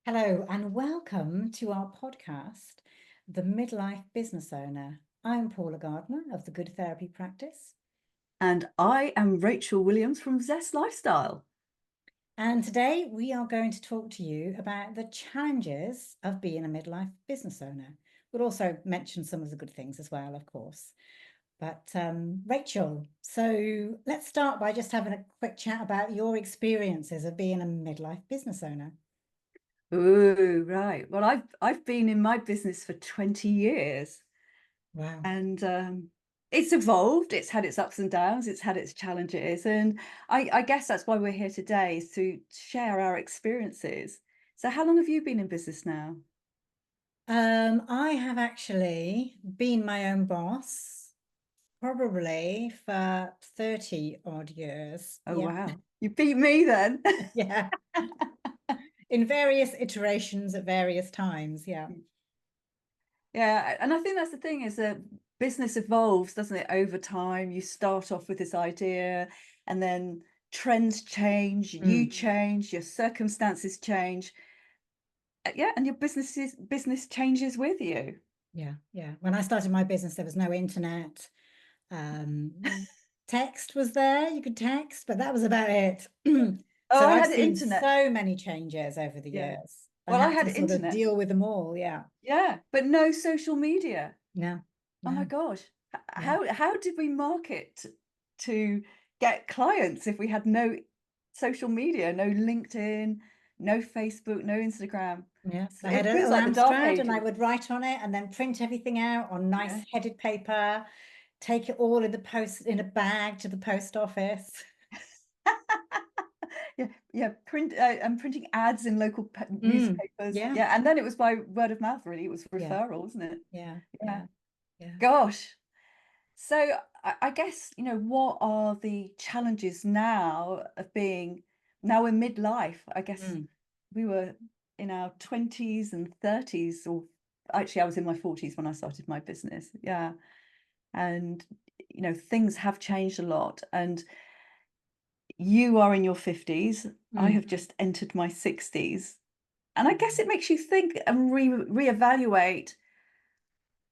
Hello and welcome to our podcast, The Midlife Business Owner. I'm Paula Gardner of the Good Therapy Practice. And I am Rachel Williams from Zest Lifestyle. And today we are going to talk to you about the challenges of being a midlife business owner. We'll also mention some of the good things as well, of course. But Rachel, so let's start by just having a quick chat about your experiences of being a midlife business owner. Oh, right. Well, I've been in my business for 20 years Wow. and it's evolved. It's had its ups and downs. It's had its challenges. And I guess that's why we're here today, is to share our experiences. So how long have you been in business now? I have actually been my own boss probably for 30 odd years. Oh, Yeah. wow. You beat me then. Yeah. In various iterations at various times. Yeah. Yeah, and I think that's the thing, is that business evolves, doesn't it, over time. You start off with this idea and then trends change, you Mm. change, your circumstances change. Yeah, and your business changes with you. Yeah. Yeah. When I started my business, there was no internet. Text was there, you could text, but that was about it. Oh, So I I've had seen internet. so many changes over the Yeah. years and Well, I had had to sort of internet. deal with them all. Yeah. Yeah, but no social media. No, Oh my no. gosh. Yeah. How did we market to get clients if we had no social media, no LinkedIn, no Facebook, no Instagram? Yeah, So I had it a feels little like the dark Amstrad and I ages. would write on it and then print everything out on nice Yeah. headed paper, take it all in the post in a bag to the post office. Yeah, yeah, I'm printing ads in local newspapers. Yeah, Yeah, and then it was by word of mouth, really. It was yeah, referral, wasn't it? yeah, Yeah. yeah, yeah. Gosh. So I guess, what are the challenges now of being now in midlife? I guess Mm, we were in our 20s and 30s, or actually I was in my 40s when I started my business. Yeah. And things have changed a lot. And you are in your 50s. I mm. have just entered my 60s. And I guess it makes you think and reevaluate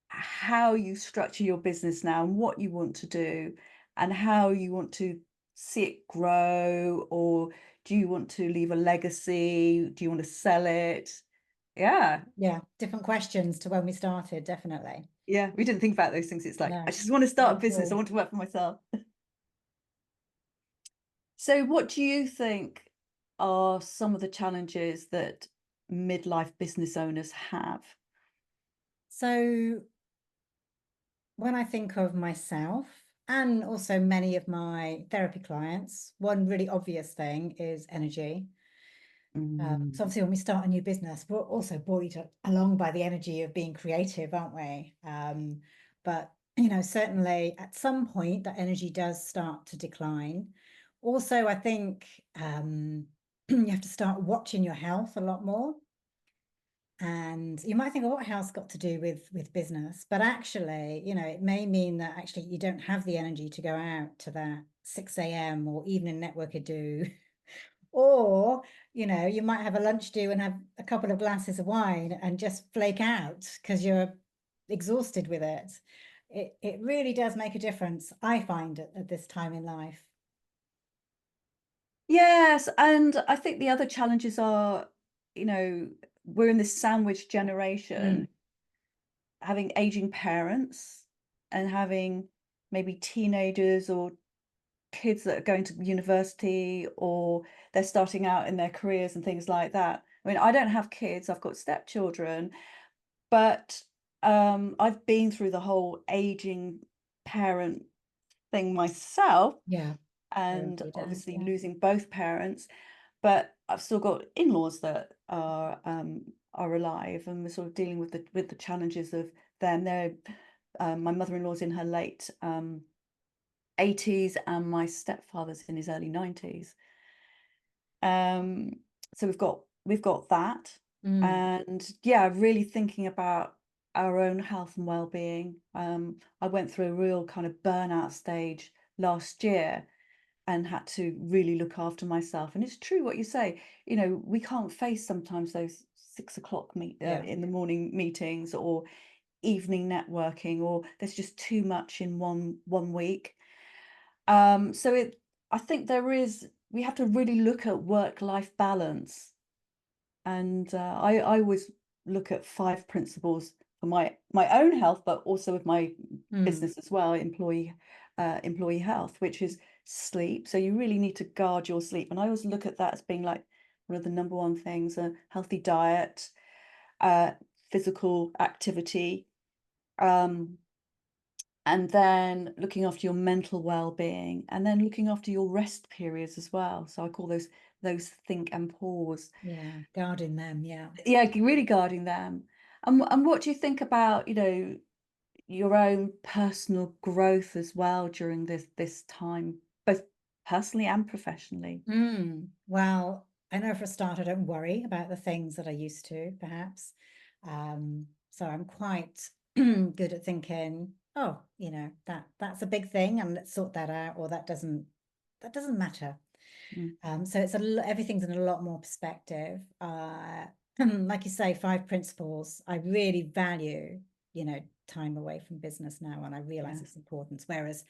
how you structure your business now and what you want to do and how you want to see it grow, or do you want to leave a legacy? Do you want to sell it? Yeah. Yeah, different questions to when we started, definitely. Yeah. We didn't think about those things. It's like, I No, just want to not start a at business. I all. want to work for myself. So what do you think are some of the challenges that midlife business owners have? So when I think of myself and also many of my therapy clients, one really obvious thing is energy. So Mm. obviously, when we start a new business, we're also buoyed along by the energy of being creative, aren't we? But certainly at some point that energy does start to decline. Also, I think you have to start watching your health a lot more. And you might think, oh, what health's got to do with business? But actually, it may mean that actually you don't have the energy to go out to that 6 a.m. or evening network do. Or, you might have a lunch do and have a couple of glasses of wine and just flake out because you're exhausted with it. It really does make a difference, I find, at this time in life. Yes, and I think the other challenges are, we're in this sandwich Mm, generation, having aging parents and having maybe teenagers or kids that are going to university, or they're starting out in their careers and things like that. I mean, I don't have kids, I've got stepchildren, but I've been through the whole aging parent thing myself, yeah, and everybody does. obviously Yeah. losing both parents. But I've still got in-laws that are alive, and we're sort of dealing with the challenges of them. They're my mother-in-law's in her late 80s, and my stepfather's in his early 90s. Um, so we've got that, Mm, and yeah, really thinking about our own health and well-being. I went through a real kind of burnout stage last year, and had to really look after myself. And it's true what you say, you know, we can't face sometimes those 6 o'clock Yeah. in the morning meetings or evening networking, or there's just too much in one week. So I think we have to really look at work-life balance. And I always look at 5 principles for my own health, but also with my Mm. business as well, employee health, which is sleep. So you really need to guard your sleep. And I always look at that as being like one of the number one things: a healthy diet, uh, physical activity, um, and then looking after your mental well-being, and then looking after your rest periods as well. So I call those think and pause. Yeah. Guarding them. Yeah. Yeah, really guarding them. And what do you think about, your own personal growth as well during this time, both personally and professionally? Well, I know for a start, I don't worry about the things that I used to, perhaps. So I'm quite good at thinking, oh, that's a big thing, and let's sort that out, or that doesn't matter. Mm, So everything's in a lot more perspective. Like you say, 5 principles. I really value, time away from business now, and I yeah. realize its importance. Whereas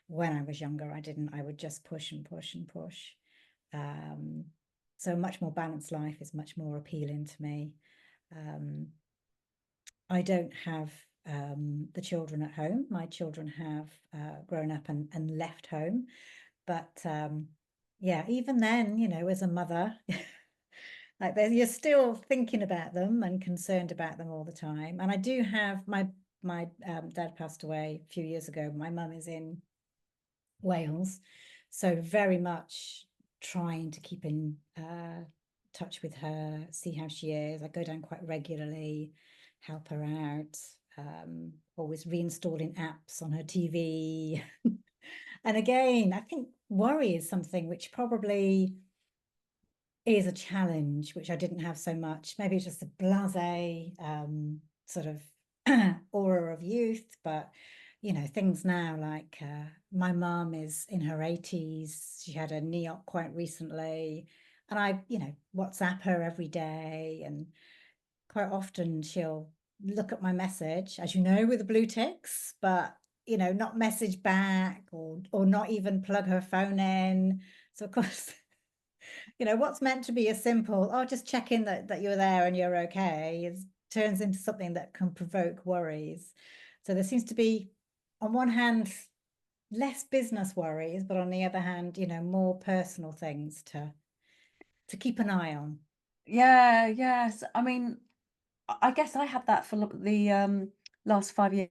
when I was younger, I didn't. I would just push and push and push. Um, so a much more balanced life is much more appealing to me. Um, I don't have the children at home. My children have grown up and left home. But yeah, even then, as a mother, like you're still thinking about them and concerned about them all the time. And I do have my dad passed away a few years ago. My mum is in Wales, so very much trying to keep in touch with her, see how she is. I go down quite regularly, help her out. Always reinstalling apps on her TV. And again, I think worry is something which probably is a challenge, which I didn't have so much. Maybe it's just a blasé sort of aura of youth, but things now like my mom is in her 80s. She had a knee op quite recently, and I, WhatsApp her every day, and quite often she'll look at my message, as you know, with the blue ticks, but not message back or not even plug her phone in. So of course, what's meant to be a simple, oh, just check in that you're there and you're okay, is turns into something that can provoke worries. So there seems to be, on one hand, less business worries, but on the other hand, more personal things to keep an eye on. Yeah, yes. I mean, I guess I had that for the last 5 years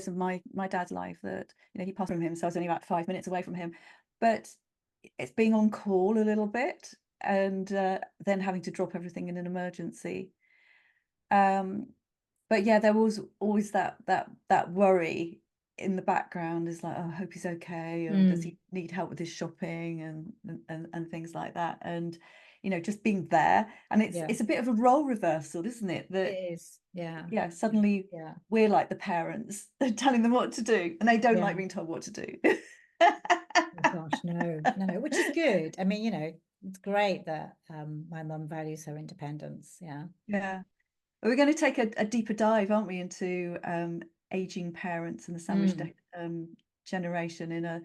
of my dad's life, that he passed from him, so I was only about 5 minutes away from him. But it's being on call a little bit, and then having to drop everything in an emergency. Um, but yeah, there was always that worry in the background, is like, oh, I hope he's okay, or does Mm, he need help with his shopping and things like that. And just being there, and it's yeah, it's a bit of a role reversal, isn't it? it That is. Yeah. yeah, suddenly Yeah. we're like the parents telling them what to do, and they don't like Yeah. being told what to do. Oh gosh, no, no, which is good. I mean, it's great that my mum values her independence. Yeah. Yeah. We're going to take a deeper dive, aren't we, into aging parents and the Mm, generation in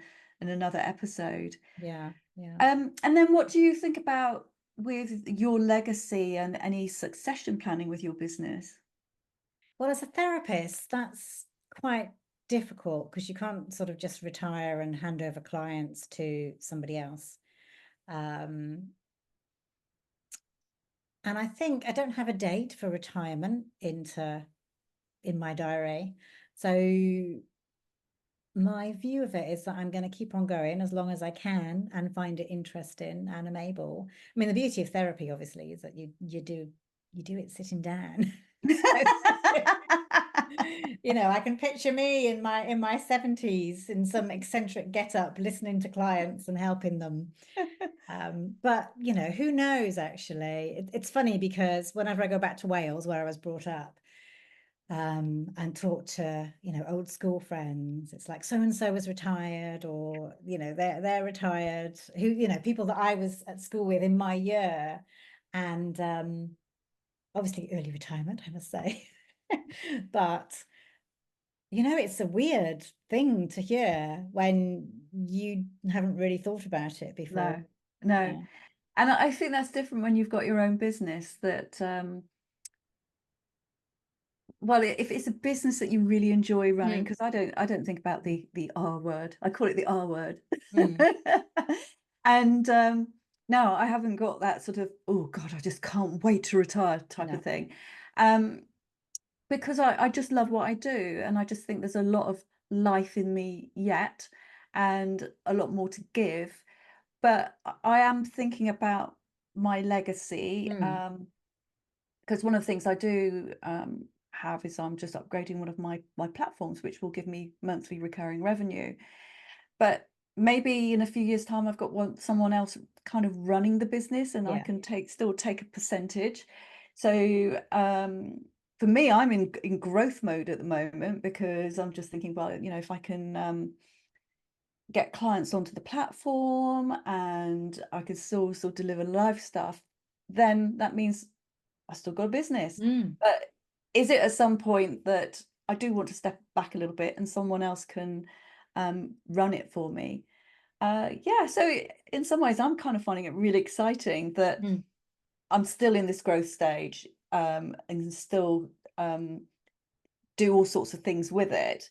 another episode. yeah. Yeah. And then what do you think about with your legacy and any succession planning with your business? Well, as a therapist, that's quite difficult because you can't sort of just retire and hand over clients to somebody else. Um, and I think I don't have a date for retirement in my diary. So my view of it is that I'm going to keep on going as long as I can and find it interesting and I'm able. I mean, the beauty of therapy, obviously, is that you do it sitting down. So I can picture me in my 70s in some eccentric get up, listening to clients and helping them. But who knows actually? It's funny because whenever I go back to Wales, where I was brought up, and talk to, old school friends. It's like so and so was retired, or they're retired. Who people that I was at school with in my year, and obviously early retirement, I must say. But it's a weird thing to hear when you haven't really thought about it before. No, no. Yeah. And I think that's different when you've got your own business that, well, if it's a business that you really enjoy running, Mm, because I don't think about the R word. I call it the R word. mm, And, no, I haven't got that sort of, "Oh god, I just can't wait to retire," type of no. thing. Because I just love what I do, and I just think there's a lot of life in me yet, and a lot more to give. But I am thinking about my legacy, Mm, because one of the things I do, have is I'm just upgrading one of my platforms, which will give me monthly recurring revenue. But maybe in a few years' time, I've got someone else kind of running the business, and I yeah. can still take a percentage. So, for me, I'm in growth mode at the moment because I'm just thinking, well, if I can, get clients onto the platform and I can still deliver live stuff, then that means I still got a business. Mm, But is it at some point that I do want to step back a little bit and someone else can, run it for me? Yeah, so in some ways, I'm kind of finding it really exciting that mm, I'm still in this growth stage, and still, do all sorts of things with it.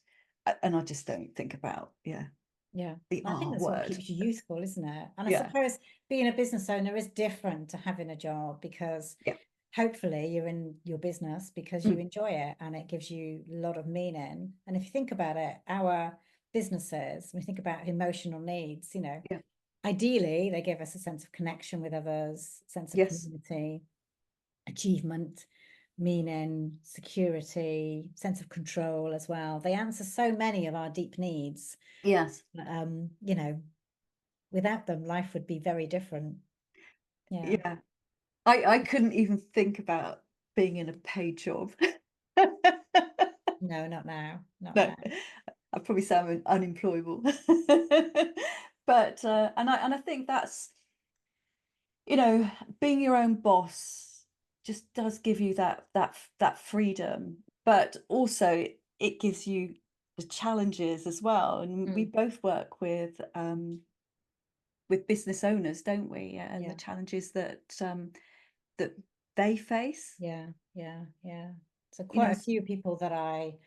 And I just don't think about, yeah, yeah. the I think R that's what word. keeps you youthful, isn't it? And I Yeah. suppose being a business owner is different to having a job, because Yeah. hopefully you're in your business because you Mm. enjoy it and it gives you a lot of meaning. And if you think about it, our businesses, we think about emotional needs, Yeah. ideally they give us a sense of connection with others, sense of Yes. community, achievement, meaning, security, sense of control as well. They answer so many of our deep needs. Yes. But, without them, life would be very different. Yeah. Yeah. I couldn't even think about being in a paid job. No, not now. Not No, now. I probably sound unemployable. But, and I think that's, being your own boss just does give you that freedom, but also it gives you the challenges as well, and we Mm, both work with business owners, don't we? And the yeah. challenges that they face, Yeah. Yeah. Yeah. So you know quite a few people that I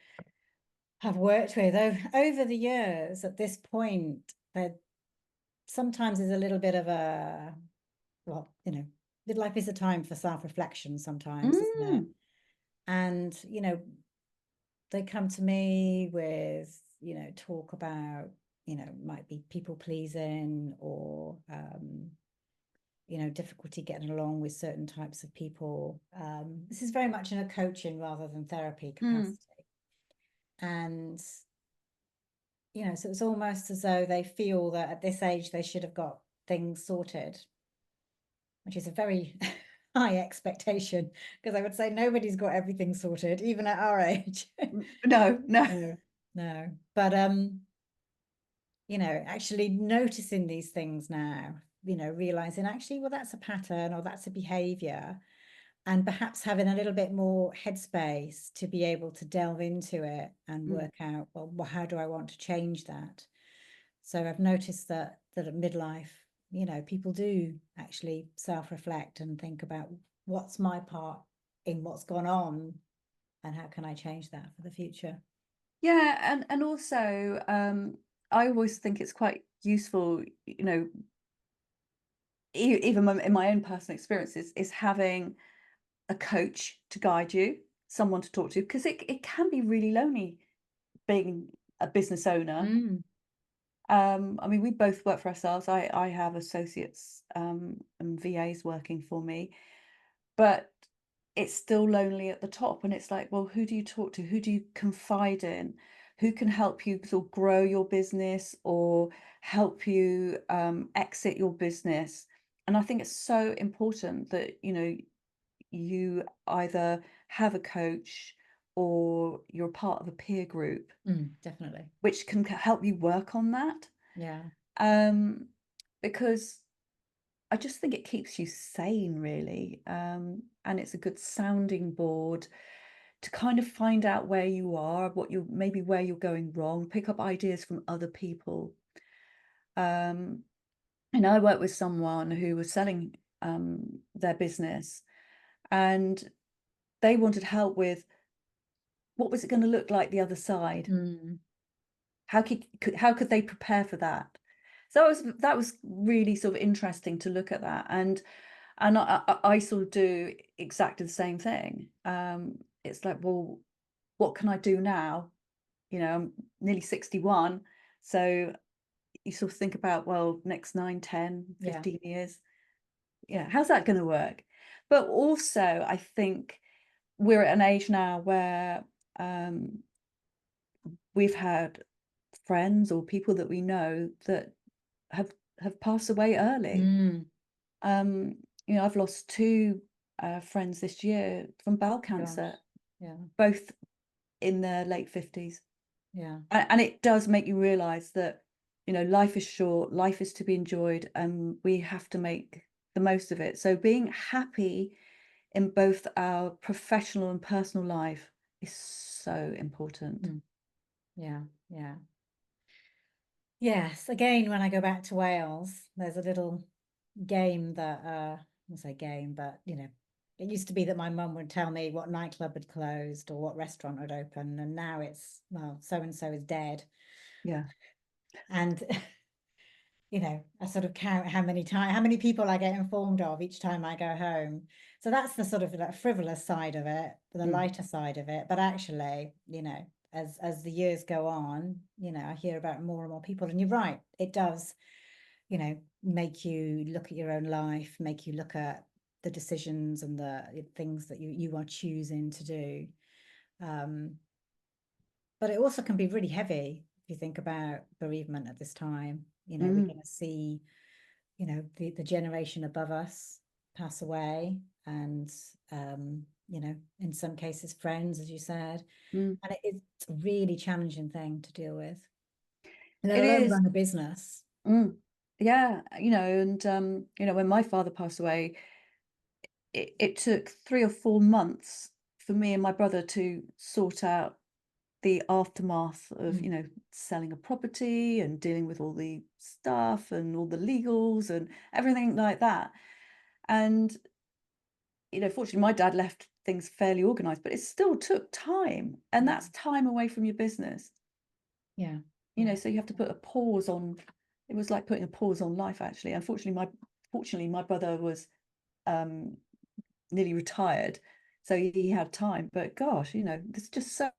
have worked with over the years at this point, there sometimes is a little bit of a, well, midlife is a time for self-reflection sometimes, isn't it? Mm, And, they come to me with, talk about, might be people pleasing, or, difficulty getting along with certain types of people. This is very much in a coaching rather than therapy mm. capacity. And, so it's almost as though they feel that at this age they should have got things sorted, which is a very high expectation, because I would say nobody's got everything sorted, even at our age. No, no. No, no. But actually noticing these things now, realizing actually, well, that's a pattern or that's a behavior, and perhaps having a little bit more headspace to be able to delve into it and Mm. work out, well, how do I want to change that? So I've noticed that at midlife, people do actually self-reflect and think about what's my part in what's gone on, and how can I change that for the future? Yeah, and also, I always think it's quite useful, even in my own personal experiences, is having a coach to guide you, someone to talk to, because it can be really lonely being a business owner. Mm, I mean, we both work for ourselves. I have associates, and VAs working for me, but it's still lonely at the top. And it's like, well, who do you talk to? Who do you confide in? Who can help you sort of grow your business or help you, exit your business? And I think it's so important that, you either have a coach or you're part of a peer group, Definitely. which can help you work on that. Yeah. Um, because I just think it keeps you sane, really. And it's a good sounding board to kind of find out where you are, what you maybe where you're going wrong, pick up ideas from other people. Um, and I worked with someone who was selling their business, and they wanted help with what was it going to look like the other side. Mm. How could they prepare for that? So that was really sort of interesting to look at that, and I sort of do exactly the same thing. It's like, well, what can I do now? You know, I'm nearly 61, so you sort of think about, well, next 9, 10, Yeah. 15 years, yeah, how's that going to work? But also, I think we're at an age now where um, we've had friends or people that we know that have have passed away early. Mm. Um, you know, I've lost two friends this year from bowel cancer, Gosh. Yeah. both in their late 50s. Yeah. And it does make you realize that, you know, life is short, life is to be enjoyed, and we have to make the most of it. So being happy in both our professional and personal life is so important. Mm. Yeah. Yeah. Yes. Again, when I go back to Wales, there's a little game that I won't say game, but it used to be that my mum would tell me what nightclub had closed or what restaurant had opened, and now it's, well, so and so is dead. Yeah. And I sort of count how many people I get informed of each time I go home. So that's the sort of like frivolous side of it, the Mm, lighter side of it. But actually, as the years go on, I hear about more and more people. And you're right, it does, make you look at your own life, make you look at the decisions and the things that you are choosing to do. Um, but it also can be really heavy if you think about bereavement at this time. We're mm, going to see the generation above us pass away, and in some cases friends, as you said, mm. and it's a really challenging thing to deal with, let It alone is. run a business. Mm. Yeah, you know, and you know, when my father passed away, it took 3 or 4 months for me and my brother to sort out the aftermath of, you Mm, know, selling a property and dealing with all the stuff and all the legals and everything like that. And, you know, fortunately, my dad left things fairly organized, but it still took time. And yeah, that's time away from your business, yeah, you yeah, know, so you have to put a pause on, it was like putting a pause on life, actually. Unfortunately, fortunately, my brother was um, nearly retired, so he had time. But gosh, you know, there's just so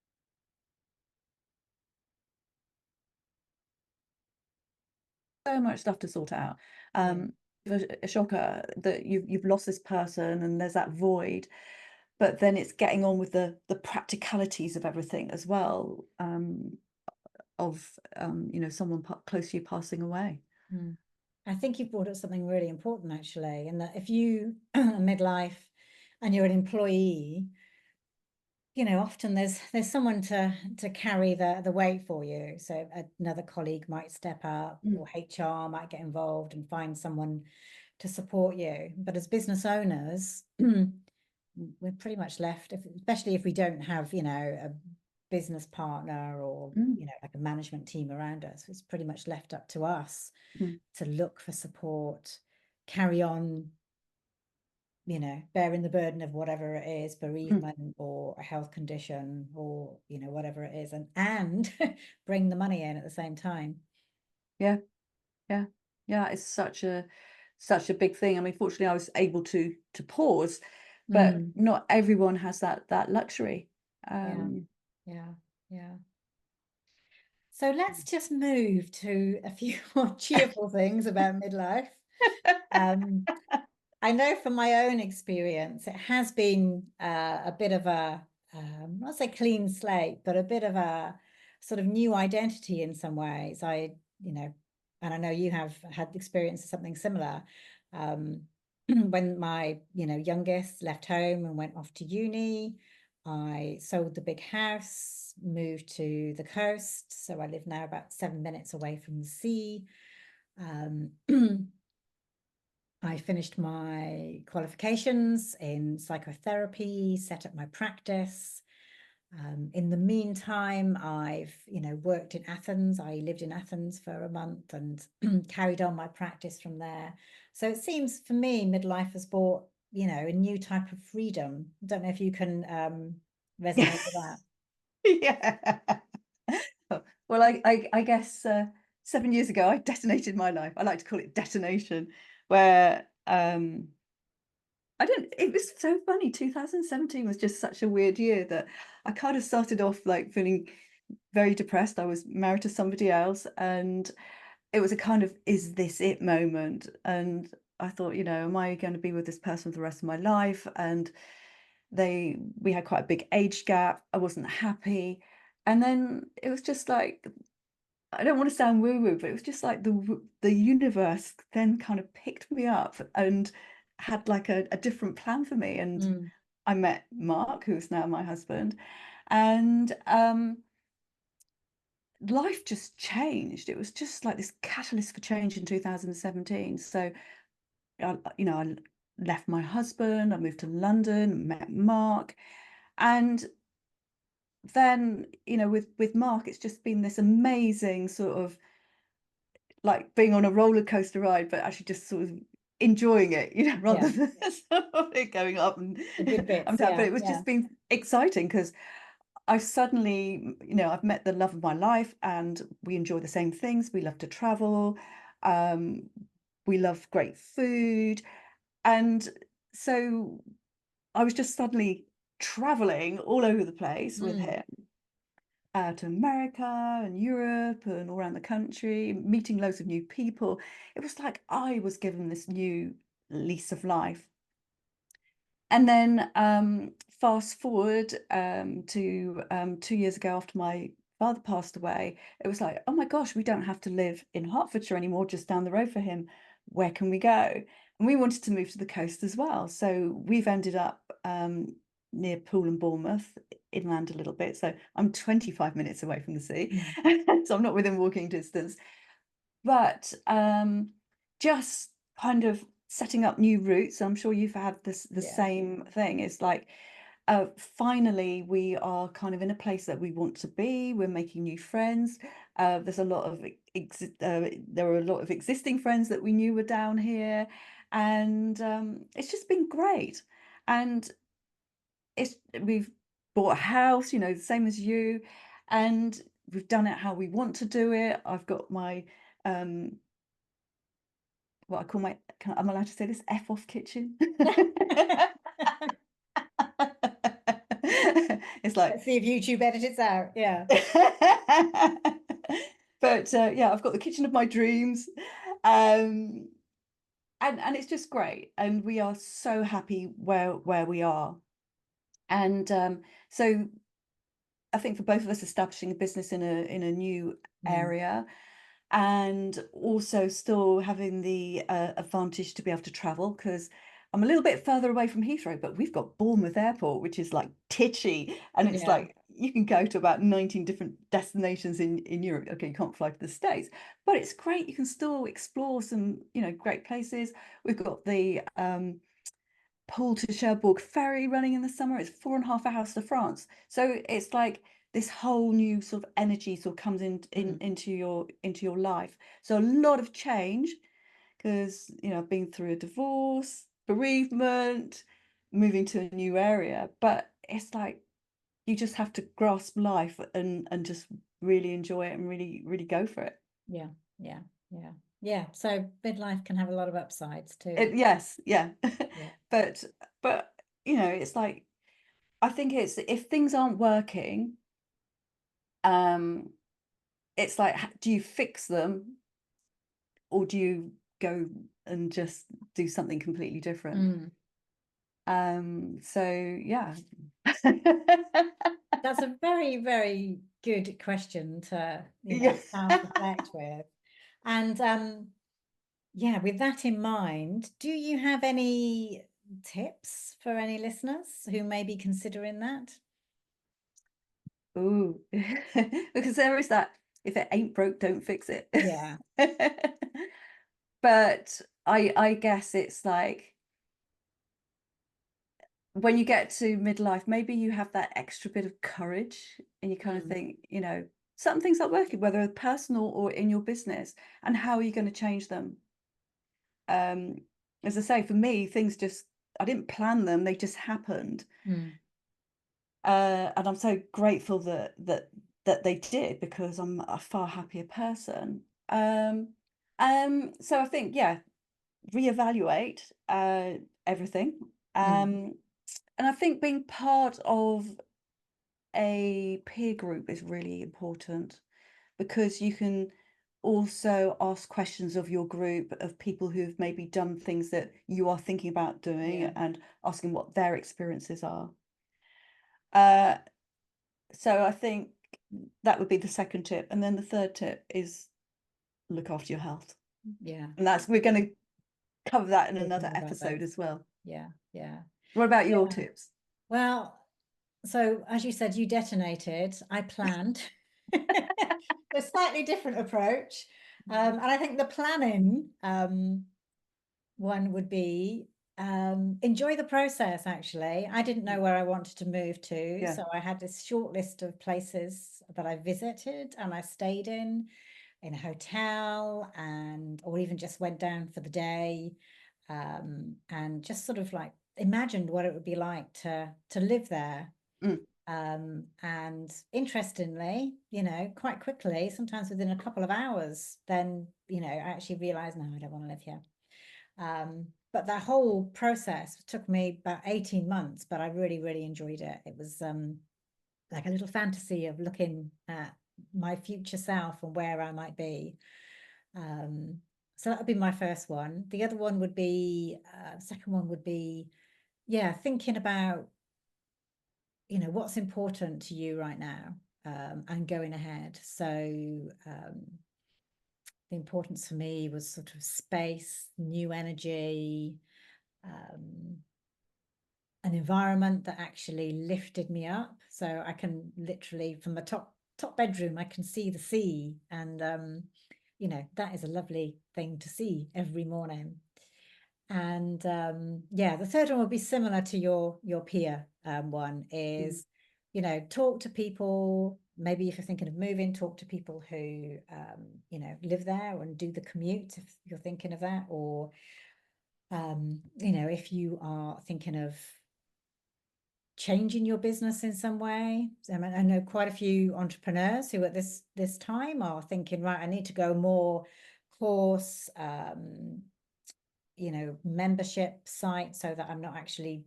much stuff to sort out. yeah. A shocker that you've lost this person and there's that void, but then it's getting on with the practicalities of everything as well. You know, someone close to you passing away. Mm. I think you've brought up something really important, actually, and that if you are midlife and you're an employee, often there's someone to carry the weight for you. So another colleague might step up, Mm, or HR might get involved and find someone to support you. But as business owners, we're pretty much left, especially if we don't have, a business partner, or, mm, like a management team around us. It's pretty much left up to us mm, to look for support, carry on, bearing the burden of whatever it is, mm. bereavement or a health condition, or, whatever it is, and bring the money in at the same time. Yeah, yeah, yeah. It's such a big thing. I mean, fortunately, I was able to pause, but Mm, not everyone has that luxury. yeah, Um, yeah, yeah. So let's just move to a few more cheerful things about midlife. Um, I know from my own experience, it has been a bit of a, not say clean slate, but a bit of a sort of new identity in some ways. And I know you have had experience of something similar. Um, when my, youngest left home and went off to uni, I sold the big house, moved to the coast. So I live now about 7 minutes away from the sea. Um, I finished my qualifications in psychotherapy, set up my practice. In the meantime, I've, worked in Athens. I lived in Athens for a month and carried on my practice from there. So it seems for me, midlife has brought, a new type of freedom. I don't know if you can resonate with that. Yeah. Well, I guess 7 years ago, I detonated my life. I like to call it detonation, where I don't, it was so funny. 2017 was just such a weird year that I kind of started off like feeling very depressed. I was married to somebody else, and it was a kind of, is this it moment? And I thought, am I going to be with this person for the rest of my life? And we had quite a big age gap. I wasn't happy. And then it was just like, I don't want to sound woo-woo, but it was just like the universe then kind of picked me up and had like a different plan for me. And Mm, I met Mark, who's now my husband, and life just changed. It was just like this catalyst for change in 2017. So, I left my husband, I moved to London, met Mark, and then, with Mark, it's just been this amazing sort of like being on a roller coaster ride, but actually just sort of enjoying it, rather yeah, than sort of it going up and the good I'm bits. down. But Yeah, it was yeah. just been exciting because I've suddenly, I've met the love of my life and we enjoy the same things. We love to travel. Um, we love great food. And so I was just suddenly traveling all over the place with Mm, him, to America and Europe and all around the country, meeting loads of new people. It was like I was given this new lease of life. And then fast forward to 2 years ago, after my father passed away, it was like, oh my gosh, we don't have to live in Hertfordshire anymore, just down the road for him. Where can we go? And we wanted to move to the coast as well. So we've ended up near Poole and Bournemouth, inland a little bit. So I'm 25 minutes away from the sea. mm, So I'm not within walking distance. But just kind of setting up new routes. I'm sure you've had the yeah. same thing. It's like finally we are kind of in a place that we want to be. We're making new friends. There's a lot of there are a lot of existing friends that we knew were down here, and it's just been great. And we've bought a house, the same as you, and we've done it how we want to do it. I've got my um what I call my, I'm allowed to say this, F off kitchen. It's like Let's see if YouTube edits out. Yeah. but yeah, I've got the kitchen of my dreams. Um and it's just great, and we are so happy where we are. And so I think for both of us, establishing a business in a new Mm, area, and also still having the advantage to be able to travel, because I'm a little bit further away from Heathrow, but we've got Bournemouth Airport, which is like titchy, and it's yeah. like you can go to about 19 different destinations in Europe. Okay, you can't fly to the States, but it's great. You can still explore some, great places. We've got the Poole to Cherbourg ferry running in the summer. It's 4.5 hours to France. So it's like this whole new sort of energy sort of comes Mm, into your life. So a lot of change, because I've been through a divorce, bereavement, moving to a new area. But it's like you just have to grasp life and just really enjoy it and really, really go for it. yeah. Yeah. Yeah. Yeah. So midlife can have a lot of upsides too. Yes, yeah. Yeah. But but it's like, I think it's, if things aren't working, um, it's like, do you fix them, or do you go and just do something completely different? Mm. So yeah. That's a very, very good question to, Yeah. self-reflect with. And yeah, with that in mind, do you have any tips for any listeners who may be considering that? Ooh, because there is that, if it ain't broke, don't fix it. Yeah. But I guess it's like when you get to midlife, maybe you have that extra bit of courage and you kind of Mm, think, certain things aren't working, whether it's personal or in your business, and how are you going to change them? Um, as I say, for me, things just, I didn't plan them, they just happened. mm, And I'm so grateful that they did, because I'm a far happier person. So I think, yeah, reevaluate everything. mm. And I think being part of a peer group is really important, because you can also ask questions of your group, of people who've maybe done things that you are thinking about doing, Yeah. and asking what their experiences are. Uh, so I think that would be the second tip. And then the third tip is look after your health. Yeah. And we're going to cover that in Talk another more about episode those. as well. Yeah. Yeah. What about your Yeah. tips? Well, so as you said, you detonated. I planned a slightly different approach. And I think the planning one would be enjoy the process, actually. I didn't know where I wanted to move to, Yeah. so I had this short list of places that I visited and I stayed in a hotel, and or even just went down for the day, and just sort of like imagined what it would be like to live there. Mm, And interestingly, quite quickly, sometimes within a couple of hours, then, I actually realized, no, I don't want to live here. But that whole process took me about 18 months, but I really, really enjoyed it. It was like a little fantasy of looking at my future self and where I might be. Um, so that would be my first one. The other one would be, second one would be, yeah, thinking about, what's important to you right now, and going ahead. So the importance for me was sort of space, new energy, um, an environment that actually lifted me up. So I can literally, from the top bedroom, I can see the sea, and that is a lovely thing to see every morning. And yeah, the third one would be similar to your peer one mm, is, talk to people. Maybe if you're thinking of moving, talk to people who live there and do the commute if you're thinking of that, or if you are thinking of changing your business in some way. I know quite a few entrepreneurs who at this time are thinking, right, I need to go more course, membership site so that I'm not actually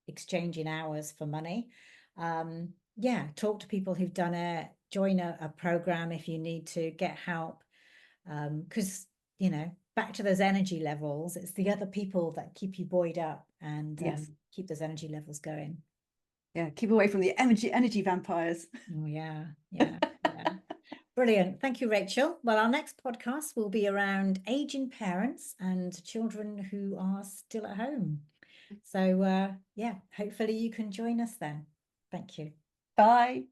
exchanging hours for money. Yeah, talk to people who've done it, join a program if you need to get help. Because, back to those energy levels, it's the other people that keep you buoyed up and yes. keep those energy levels going. Yeah. Keep away from the energy vampires. Oh, yeah, yeah, yeah. Brilliant. Thank you, Rachel. Well, our next podcast will be around aging parents and children who are still at home. So, yeah, hopefully you can join us then. Thank you. Bye.